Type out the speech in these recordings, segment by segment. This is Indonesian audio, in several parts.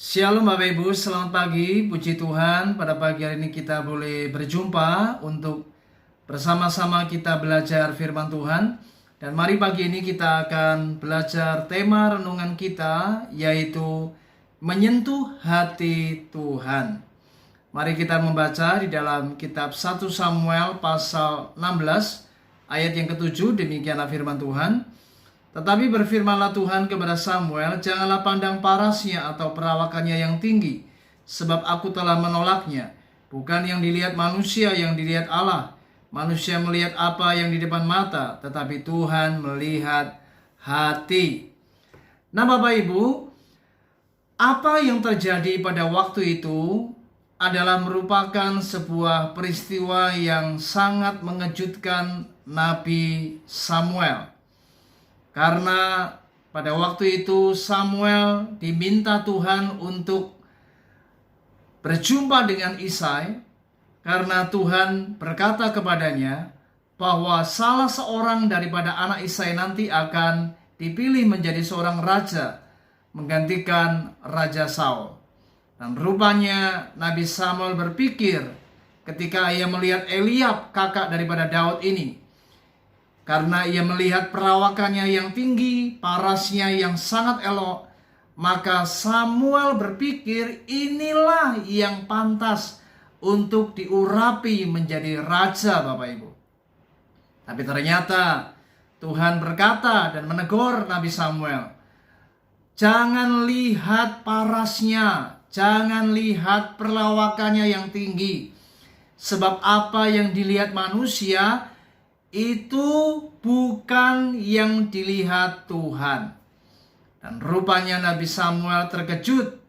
Shalom Bapak Ibu, selamat pagi, puji Tuhan. Pada pagi hari ini kita boleh berjumpa untuk bersama-sama kita belajar firman Tuhan. Dan mari pagi ini kita akan belajar tema renungan kita, yaitu menyentuh hati Tuhan. Mari kita membaca di dalam kitab 1 Samuel pasal 16 ayat yang ke-7, demikianlah firman Tuhan. Tetapi berfirmanlah Tuhan kepada Samuel, janganlah pandang parasnya atau perawakannya yang tinggi, sebab aku telah menolaknya. Bukan yang dilihat manusia, yang dilihat Allah. Manusia melihat apa yang di depan mata, tetapi Tuhan melihat hati. Nah Bapak Ibu, apa yang terjadi pada waktu itu adalah merupakan sebuah peristiwa yang sangat mengejutkan Nabi Samuel. Karena pada waktu itu Samuel diminta Tuhan untuk berjumpa dengan Isai, karena Tuhan berkata kepadanya bahwa salah seorang daripada anak Isai nanti akan dipilih menjadi seorang raja, menggantikan Raja Saul. Dan rupanya Nabi Samuel berpikir ketika ia melihat Eliab, kakak daripada Daud ini, karena ia melihat perawakannya yang tinggi, parasnya yang sangat elok, maka Samuel berpikir inilah yang pantas untuk diurapi menjadi raja, Bapak Ibu. Tapi ternyata Tuhan berkata dan menegur Nabi Samuel, jangan lihat parasnya, jangan lihat perawakannya yang tinggi, sebab apa yang dilihat manusia itu bukan yang dilihat Tuhan. Dan rupanya Nabi Samuel terkejut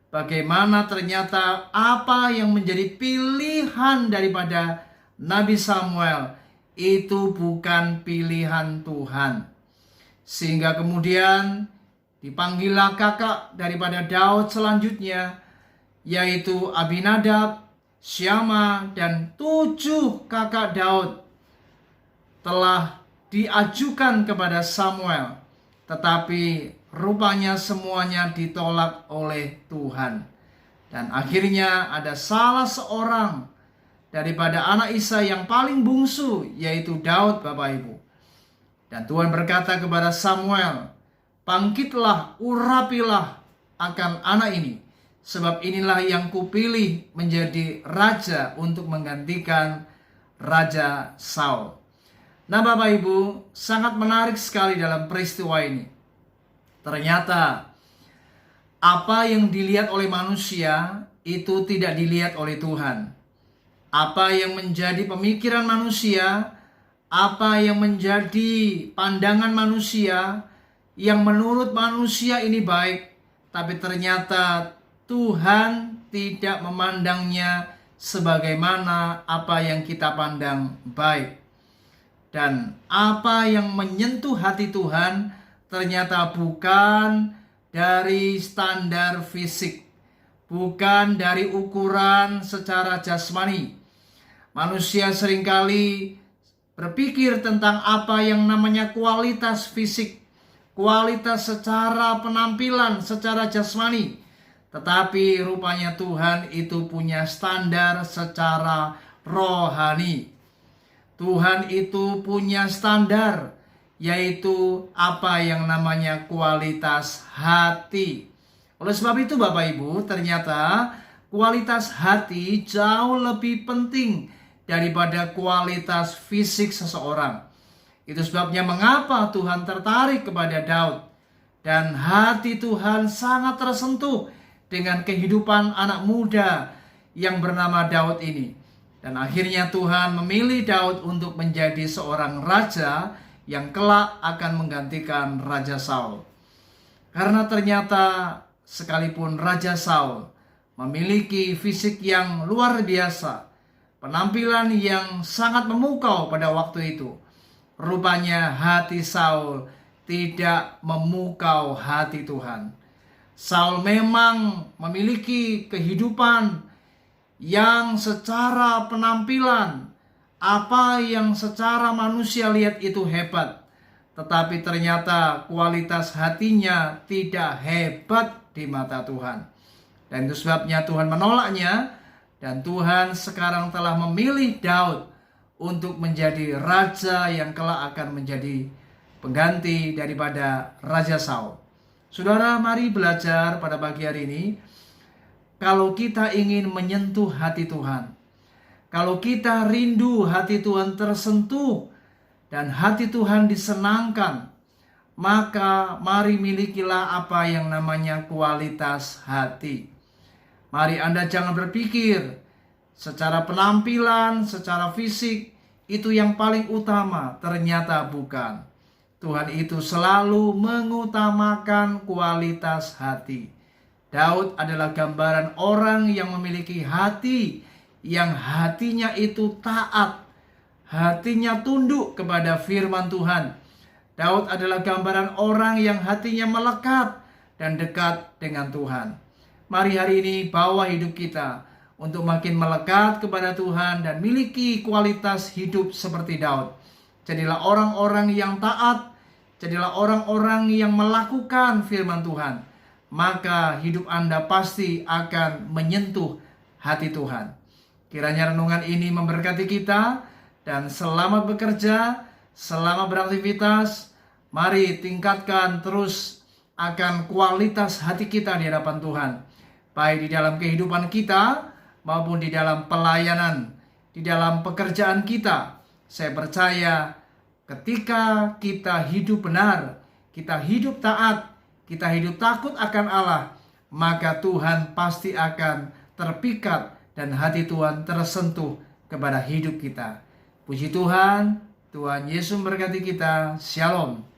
bagaimana ternyata apa yang menjadi pilihan daripada Nabi Samuel itu bukan pilihan Tuhan. Sehingga kemudian dipanggillah kakak daripada Daud selanjutnya, yaitu Abinadab, Syama, dan 7 kakak Daud telah diajukan kepada Samuel, tetapi rupanya semuanya ditolak oleh Tuhan. Dan akhirnya ada salah seorang daripada anak Isai yang paling bungsu, yaitu Daud, Bapak Ibu. Dan Tuhan berkata kepada Samuel, bangkitlah, urapilah akan anak ini, sebab inilah yang kupilih menjadi raja untuk menggantikan Raja Saul. Nah Bapak Ibu, sangat menarik sekali dalam peristiwa ini. Ternyata apa yang dilihat oleh manusia itu tidak dilihat oleh Tuhan. Apa yang menjadi pemikiran manusia, apa yang menjadi pandangan manusia, yang menurut manusia ini baik, tapi ternyata Tuhan tidak memandangnya sebagaimana apa yang kita pandang baik. Dan apa yang menyentuh hati Tuhan ternyata bukan dari standar fisik, bukan dari ukuran secara jasmani. Manusia seringkali berpikir tentang apa yang namanya kualitas fisik, kualitas secara penampilan, secara jasmani. Tetapi rupanya Tuhan itu punya standar secara rohani. Tuhan itu punya standar, yaitu apa yang namanya kualitas hati. Oleh sebab itu Bapak Ibu, ternyata kualitas hati jauh lebih penting daripada kualitas fisik seseorang. Itu sebabnya mengapa Tuhan tertarik kepada Daud. Dan hati Tuhan sangat tersentuh dengan kehidupan anak muda yang bernama Daud ini. Dan akhirnya Tuhan memilih Daud untuk menjadi seorang raja yang kelak akan menggantikan Raja Saul. Karena ternyata sekalipun Raja Saul memiliki fisik yang luar biasa, penampilan yang sangat memukau pada waktu itu, rupanya hati Saul tidak memukau hati Tuhan. Saul memang memiliki kehidupan yang secara penampilan, apa yang secara manusia lihat itu hebat, tetapi ternyata kualitas hatinya tidak hebat di mata Tuhan. Dan itu sebabnya Tuhan menolaknya. Dan Tuhan sekarang telah memilih Daud untuk menjadi raja yang kelak akan menjadi pengganti daripada Raja Saul. Saudara, mari belajar pada pagi hari ini. Kalau kita ingin menyentuh hati Tuhan, kalau kita rindu hati Tuhan tersentuh dan hati Tuhan disenangkan, maka mari milikilah apa yang namanya kualitas hati. Mari Anda jangan berpikir secara penampilan, secara fisik, itu yang paling utama. Ternyata bukan. Tuhan itu selalu mengutamakan kualitas hati. Daud adalah gambaran orang yang memiliki hati, yang hatinya itu taat, hatinya tunduk kepada firman Tuhan. Daud adalah gambaran orang yang hatinya melekat dan dekat dengan Tuhan. Mari hari ini bawa hidup kita untuk makin melekat kepada Tuhan dan miliki kualitas hidup seperti Daud. Jadilah orang-orang yang taat, jadilah orang-orang yang melakukan firman Tuhan. Maka hidup Anda pasti akan menyentuh hati Tuhan. Kiranya renungan ini memberkati kita dan selamat bekerja, selamat beraktivitas. Mari tingkatkan terus akan kualitas hati kita di hadapan Tuhan. Baik di dalam kehidupan kita maupun di dalam pelayanan, di dalam pekerjaan kita. Saya percaya ketika kita hidup benar, kita hidup taat, kita hidup takut akan Allah, maka Tuhan pasti akan terpikat dan hati Tuhan tersentuh kepada hidup kita. Puji Tuhan, Tuhan Yesus memberkati kita. Shalom.